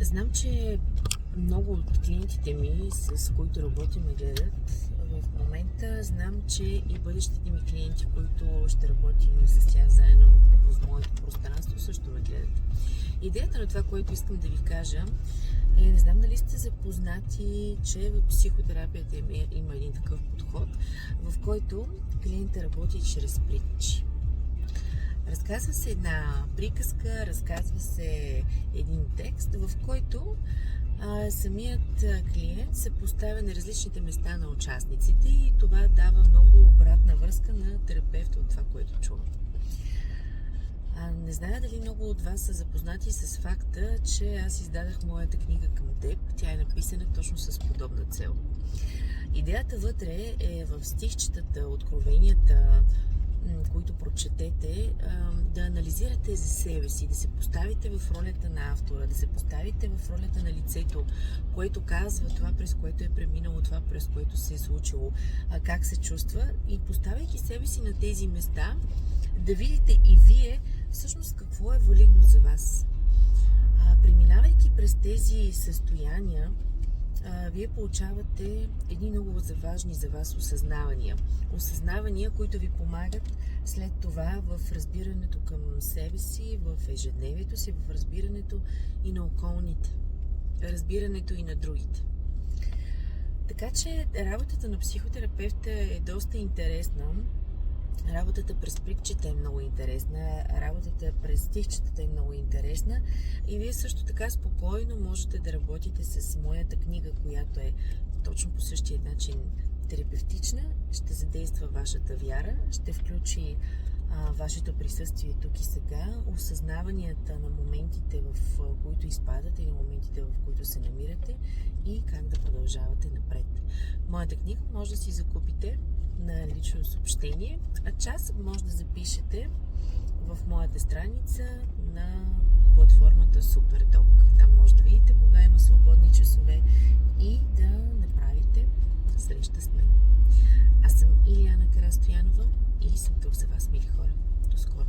Знам, че много от клиентите ми, с които работим, ме гледат в момента. Знам, че и бъдещите ми клиенти, които ще работим с тях заедно в моето пространство, също ме гледат. Идеята на това, което искам да ви кажа, не знам дали сте запознати, че в психотерапията има един такъв подход, в който клиентът работи чрез притчи. Разказва се една приказка, разказва се един текст, в който самият клиент се поставя на различните места на участниците и това дава много обратна връзка на терапевта от това, което чува. Не зная дали много от вас са запознати с факта, че аз издадах моята книга към теб. Тя е написана точно с подобна цел. Идеята вътре е в стихчетата, откровенията, които прочетете, да анализирате за себе си, да се поставите в ролята на автора, да се поставите в ролята на лицето, което казва това, през което е преминало, това, през което се е случило, как се чувства, и поставяйки себе си на тези места, да видите и вие всъщност какво е валидно за вас. Преминавайки през тези състояния, вие получавате едни много важни за вас осъзнавания. Осъзнавания, които ви помагат след това в разбирането към себе си, в ежедневието си, в разбирането и на околните, разбирането и на другите. Така че работата на психотерапевта е доста интересна. Работата през притчите е много интересна, работата през стихчетата е много интересна и вие също така спокойно можете да работите с моята книга, която е точно по същия начин терапевтична, ще задейства вашата вяра, ще включи вашето присъствие тук и сега, осъзнаванията на моментите, в които изпадате и на моментите, в които се намирате и как да продължавате напред. Моята книга може да си закупите на лично съобщение, а част може да запишете в моята страница на платформата SuperDoc. Там може да видите кога има свободни часове и да направите среща с мен. Аз съм Илияна Карастоянова и съм тук за вас, мили хора. До скоро!